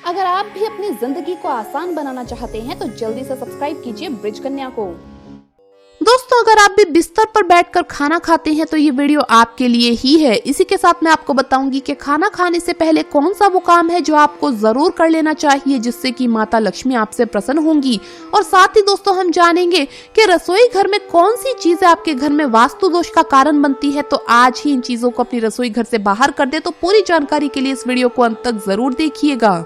अगर आप भी अपनी जिंदगी को आसान बनाना चाहते हैं तो जल्दी से सब्सक्राइब कीजिए ब्रिज कन्या को। दोस्तों, अगर आप भी बिस्तर पर बैठकर खाना खाते हैं तो ये वीडियो आपके लिए ही है। इसी के साथ मैं आपको बताऊंगी कि खाना खाने से पहले कौन सा वो काम है जो आपको जरूर कर लेना चाहिए, जिससे कि माता लक्ष्मी आपसे प्रसन्न होंगी। और साथ ही दोस्तों हम जानेंगे कि रसोई घर में कौन सी चीजें आपके घर में वास्तु दोष का कारण बनती है। तो आज ही इन चीजों को अपनी रसोई घर से बाहर कर दे। तो पूरी जानकारी के लिए इस वीडियो को अंत तक जरूर देखिएगा।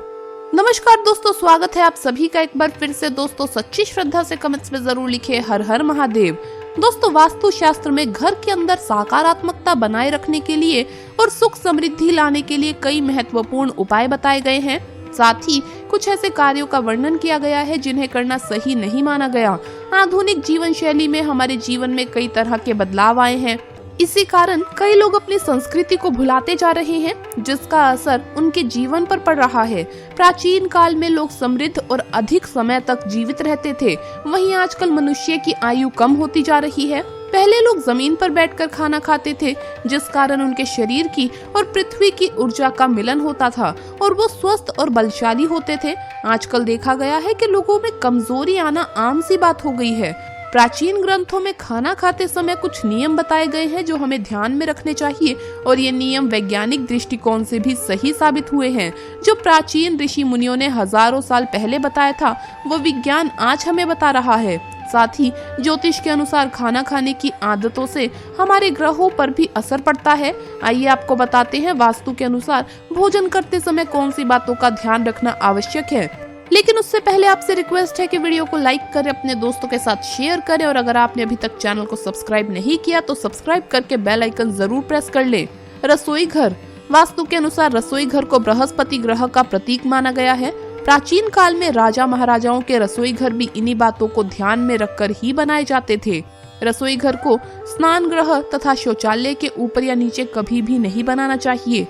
नमस्कार दोस्तों, स्वागत है आप सभी का एक बार फिर से। दोस्तों सच्ची श्रद्धा से कमेंट्स में जरूर लिखे हर हर महादेव। दोस्तों वास्तु शास्त्र में घर के अंदर सकारात्मकता बनाए रखने के लिए और सुख समृद्धि लाने के लिए कई महत्वपूर्ण उपाय बताए गए हैं। साथ ही कुछ ऐसे कार्यों का वर्णन किया गया है जिन्हें करना सही नहीं माना गया। आधुनिक जीवन शैली में हमारे जीवन में कई तरह के बदलाव आए हैं। इसी कारण कई लोग अपनी संस्कृति को भुलाते जा रहे हैं, जिसका असर उनके जीवन पर पड़ रहा है। प्राचीन काल में लोग समृद्ध और अधिक समय तक जीवित रहते थे, वहीं आजकल मनुष्य की आयु कम होती जा रही है। पहले लोग जमीन पर बैठकर खाना खाते थे, जिस कारण उनके शरीर की और पृथ्वी की ऊर्जा का मिलन होता था और वो स्वस्थ और बलशाली होते थे। आजकल देखा गया है कि लोगों में कमजोरी आना आम सी बात हो गई है। प्राचीन ग्रंथों में खाना खाते समय कुछ नियम बताए गए हैं जो हमें ध्यान में रखने चाहिए, और ये नियम वैज्ञानिक दृष्टिकोण से भी सही साबित हुए हैं। जो प्राचीन ऋषि मुनियों ने हजारों साल पहले बताया था, वो विज्ञान आज हमें बता रहा है। साथ ही ज्योतिष के अनुसार खाना खाने की आदतों से हमारे ग्रहों पर भी असर पड़ता है। आइए आपको बताते हैं वास्तु के अनुसार भोजन करते समय कौन सी बातों का ध्यान रखना आवश्यक है। लेकिन उससे पहले आपसे रिक्वेस्ट है कि वीडियो को लाइक करें, अपने दोस्तों के साथ शेयर करें, और अगर आपने अभी तक चैनल को सब्सक्राइब नहीं किया तो सब्सक्राइब करके बेल आइकन जरूर प्रेस कर लें। रसोई घर। वास्तु के अनुसार रसोई घर को बृहस्पति ग्रह का प्रतीक माना गया है। प्राचीन काल में राजा महाराजाओं के रसोई घर भी इन्हीं बातों को ध्यान में रखकर ही बनाए जाते थे। रसोई घर को स्नान गृह तथा शौचालय के ऊपर या नीचे कभी भी नहीं बनाना चाहिए।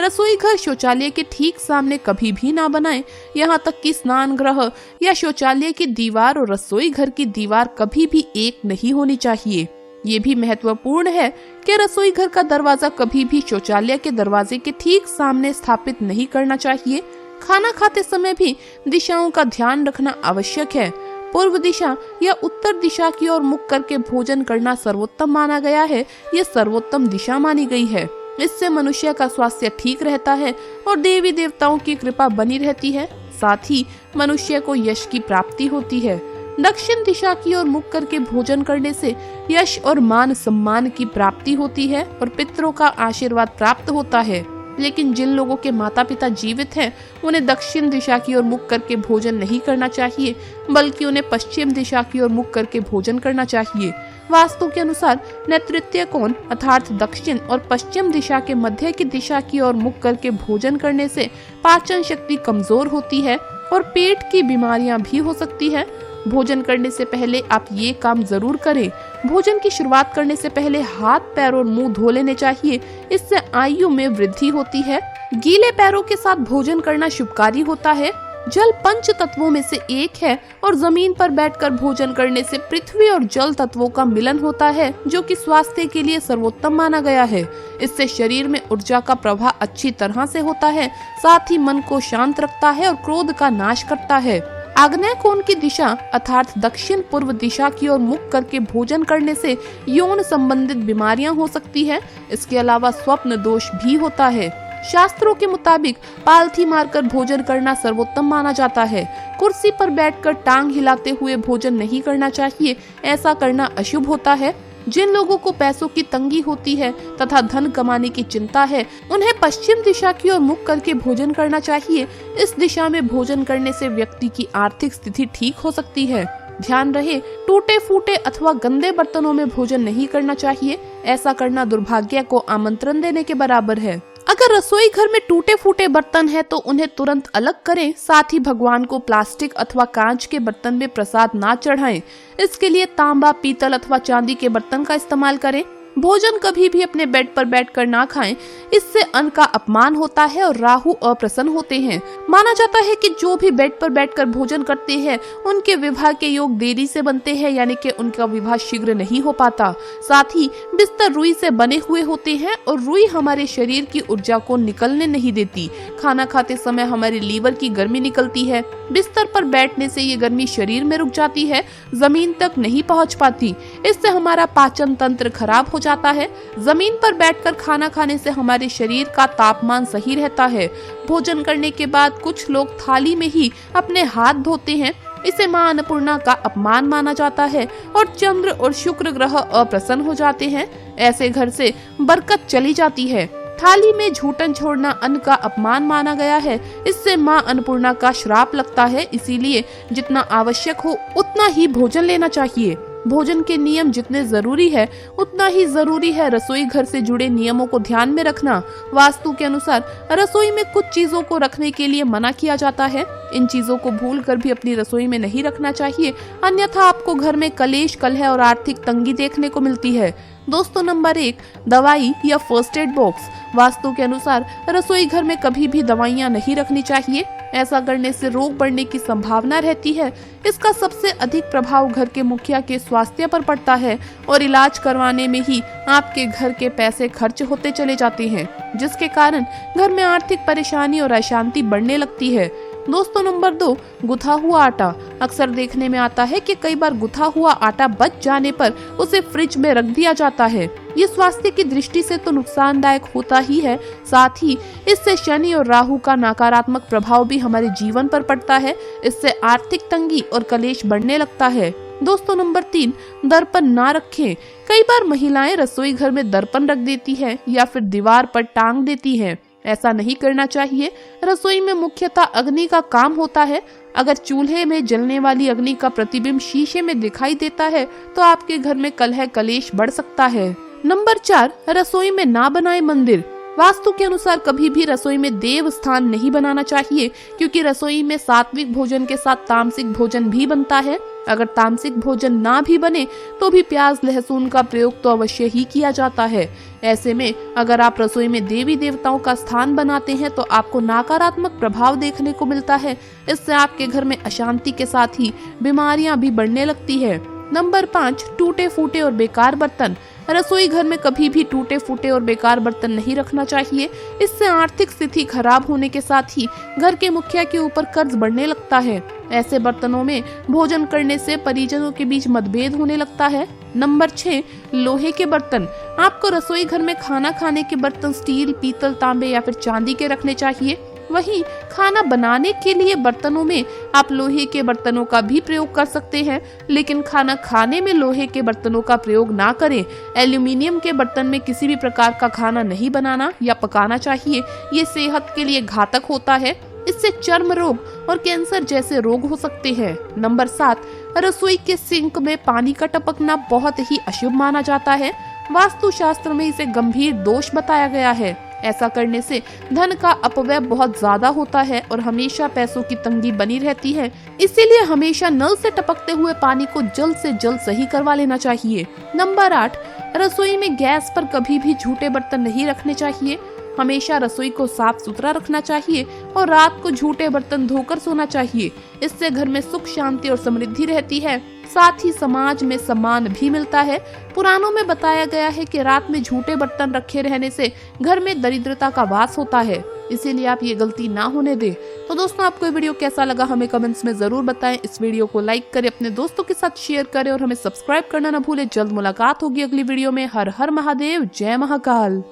रसोई घर शौचालय के ठीक सामने कभी भी ना बनाएं। यहाँ तक कि स्नान गृह या शौचालय की दीवार और रसोई घर की दीवार कभी भी एक नहीं होनी चाहिए। ये भी महत्वपूर्ण है कि रसोई घर का दरवाजा कभी भी शौचालय के दरवाजे के ठीक सामने स्थापित नहीं करना चाहिए। खाना खाते समय भी दिशाओं का ध्यान रखना आवश्यक है। पूर्व दिशा या उत्तर दिशा की ओर मुख करके भोजन करना सर्वोत्तम माना गया है। ये सर्वोत्तम दिशा मानी गई है। इससे मनुष्य का स्वास्थ्य ठीक रहता है और देवी देवताओं की कृपा बनी रहती है। साथ ही मनुष्य को यश की प्राप्ति होती है। दक्षिण दिशा की ओर मुख करके भोजन करने से यश और मान सम्मान की प्राप्ति होती है और पितरों का आशीर्वाद प्राप्त होता है। लेकिन जिन लोगों के माता पिता जीवित हैं, उन्हें दक्षिण दिशा की ओर मुख करके भोजन नहीं करना चाहिए, बल्कि उन्हें पश्चिम दिशा की ओर मुख करके भोजन करना चाहिए। वास्तु के अनुसार नैऋत्य कोण अर्थात दक्षिण और पश्चिम दिशा के मध्य की दिशा की ओर मुख करके भोजन करने से पाचन शक्ति कमजोर होती है और पेट की बीमारियां भी हो सकती है। भोजन करने से पहले आप ये काम जरूर करें। भोजन की शुरुआत करने से पहले हाथ, पैर और मुंह धो लेने चाहिए। इससे आयु में वृद्धि होती है। गीले पैरों के साथ भोजन करना शुभकारी होता है। जल पंच तत्वों में से एक है और जमीन पर बैठकर भोजन करने से पृथ्वी और जल तत्वों का मिलन होता है, जो कि स्वास्थ्य के लिए सर्वोत्तम माना गया है। इससे शरीर में ऊर्जा का प्रवाह अच्छी तरह से होता है। साथ ही मन को शांत रखता है और क्रोध का नाश करता है। आग्नेय कोण की दिशा अर्थात दक्षिण पूर्व दिशा की ओर मुख करके भोजन करने से यौन संबंधित बीमारियां हो सकती है। इसके अलावा स्वप्न दोष भी होता है। शास्त्रों के मुताबिक पालथी मारकर भोजन करना सर्वोत्तम माना जाता है। कुर्सी पर बैठकर टांग हिलाते हुए भोजन नहीं करना चाहिए, ऐसा करना अशुभ होता है। जिन लोगों को पैसों की तंगी होती है तथा धन कमाने की चिंता है, उन्हें पश्चिम दिशा की ओर मुख करके भोजन करना चाहिए। इस दिशा में भोजन करने से व्यक्ति की आर्थिक स्थिति ठीक हो सकती है। ध्यान रहे, टूटे फूटे अथवा गंदे बर्तनों में भोजन नहीं करना चाहिए। ऐसा करना दुर्भाग्य को आमंत्रण देने के बराबर है। अगर रसोई घर में टूटे फूटे बर्तन है तो उन्हें तुरंत अलग करें। साथ ही भगवान को प्लास्टिक अथवा कांच के बर्तन में प्रसाद ना चढ़ाएं। इसके लिए तांबा, पीतल अथवा चांदी के बर्तन का इस्तेमाल करें। भोजन कभी भी अपने बेड पर बैठकर ना खाएं, इससे अन्न का अपमान होता है और राहु अप्रसन्न होते हैं। माना जाता है कि जो भी बेड पर बैठकर भोजन करते हैं उनके विवाह के योग देरी से बनते हैं, यानी कि उनका विवाह शीघ्र नहीं हो पाता। साथ ही बिस्तर रुई से बने हुए होते हैं और रुई हमारे शरीर की ऊर्जा को निकलने नहीं देती। खाना खाते समय हमारे लीवर की गर्मी निकलती है। बिस्तर पर बैठने से ये गर्मी शरीर में रुक जाती है, जमीन तक नहीं पहुंच पाती। इससे हमारा पाचन तंत्र खराब हो जाता है। जमीन पर बैठकर खाना खाने से हमारे शरीर का तापमान सही रहता है। भोजन करने के बाद कुछ लोग थाली में ही अपने हाथ धोते हैं। इसे मां अन्नपूर्णा का अपमान माना जाता है और चंद्र और शुक्र ग्रह अप्रसन्न हो जाते हैं। ऐसे घर से बरकत चली जाती है। थाली में झूठन छोड़ना अन्न का अपमान माना गया है। इससे मां अन्नपूर्णा का श्राप लगता है। इसीलिए जितना आवश्यक हो उतना ही भोजन लेना चाहिए। भोजन के नियम जितने जरूरी है उतना ही जरूरी है रसोई घर से जुड़े नियमों को ध्यान में रखना। वास्तु के अनुसार रसोई में कुछ चीजों को रखने के लिए मना किया जाता है। इन चीजों को भूल कर भी अपनी रसोई में नहीं रखना चाहिए, अन्यथा आपको घर में कलेश, कलह और आर्थिक तंगी देखने को मिलती है। दोस्तों, नंबर 1, दवाई या फर्स्ट एड बॉक्स। वास्तु के अनुसार रसोई घर में कभी भी दवाइयाँ नहीं रखनी चाहिए। ऐसा करने से रोग बढ़ने की संभावना रहती है। इसका सबसे अधिक प्रभाव घर के मुखिया के स्वास्थ्य पर पड़ता है और इलाज करवाने में ही आपके घर के पैसे खर्च होते चले जाते हैं, जिसके कारण घर में आर्थिक परेशानी और अशांति बढ़ने लगती है। दोस्तों, नंबर 2, गुथा हुआ आटा। अक्सर देखने में आता है कि कई बार गुथा हुआ आटा बच जाने पर उसे फ्रिज में रख दिया जाता है। ये स्वास्थ्य की दृष्टि से तो नुकसानदायक होता ही है, साथ ही इससे शनि और राहु का नकारात्मक प्रभाव भी हमारे जीवन पर पड़ता है। इससे आर्थिक तंगी और कलेश बढ़ने लगता है। दोस्तों, नंबर 3, दर्पण ना रखें। कई बार महिलाएं रसोई घर में दर्पण रख देती हैं या फिर दीवार पर टांग देती हैं। ऐसा नहीं करना चाहिए। रसोई में मुख्यतः अग्नि का काम होता है। अगर चूल्हे में जलने वाली अग्नि का प्रतिबिंब शीशे में दिखाई देता है तो आपके घर में कलह कलेश बढ़ सकता है। नंबर 4, रसोई में ना बनाए मंदिर। वास्तु के अनुसार कभी भी रसोई में देव स्थान नहीं बनाना चाहिए, क्योंकि रसोई में सात्विक भोजन के साथ तामसिक भोजन भी बनता है। अगर तामसिक भोजन ना भी बने तो भी प्याज लहसुन का प्रयोग तो अवश्य ही किया जाता है। ऐसे में अगर आप रसोई में देवी देवताओं का स्थान बनाते हैं तो आपको नकारात्मक प्रभाव देखने को मिलता है। इससे आपके घर में अशांति के साथ ही बीमारियां भी बढ़ने लगती है। नंबर 5, टूटे फूटे और बेकार बर्तन। रसोई घर में कभी भी टूटे फूटे और बेकार बर्तन नहीं रखना चाहिए। इससे आर्थिक स्थिति खराब होने के साथ ही घर के मुखिया के ऊपर कर्ज बढ़ने लगता है। ऐसे बर्तनों में भोजन करने से परिजनों के बीच मतभेद होने लगता है। नंबर 6, लोहे के बर्तन। आपको रसोई घर में खाना खाने के बर्तन स्टील, पीतल, तांबे या फिर चांदी के रखने चाहिए। वहीं खाना बनाने के लिए बर्तनों में आप लोहे के बर्तनों का भी प्रयोग कर सकते हैं, लेकिन खाना खाने में लोहे के बर्तनों का प्रयोग ना करें। एल्यूमिनियम के बर्तन में किसी भी प्रकार का खाना नहीं बनाना या पकाना चाहिए। ये सेहत के लिए घातक होता है। इससे चर्म रोग और कैंसर जैसे रोग हो सकते हैं। नंबर 7, रसोई के सिंक में पानी का टपकना बहुत ही अशुभ माना जाता है। वास्तु शास्त्र में इसे गंभीर दोष बताया गया है। ऐसा करने से धन का अपव्यय बहुत ज्यादा होता है और हमेशा पैसों की तंगी बनी रहती है। इसीलिए हमेशा नल से टपकते हुए पानी को जल्द से जल्द सही करवा लेना चाहिए। नंबर 8, रसोई में गैस पर कभी भी झूठे बर्तन नहीं रखने चाहिए। हमेशा रसोई को साफ सुथरा रखना चाहिए और रात को झूठे बर्तन धोकर सोना चाहिए। इससे घर में सुख, शांति और समृद्धि रहती है। साथ ही समाज में सम्मान भी मिलता है। पुराणों में बताया गया है कि रात में झूठे बर्तन रखे रहने से घर में दरिद्रता का वास होता है। इसीलिए आप ये गलती ना होने दें। तो दोस्तों, आपको ये वीडियो कैसा लगा हमें कमेंट्स में जरूर बताएं। इस वीडियो को लाइक करें, अपने दोस्तों के साथ शेयर करें और हमें सब्सक्राइब करना न भूलें। जल्द मुलाकात होगी अगली वीडियो में। हर हर महादेव, जय महाकाल।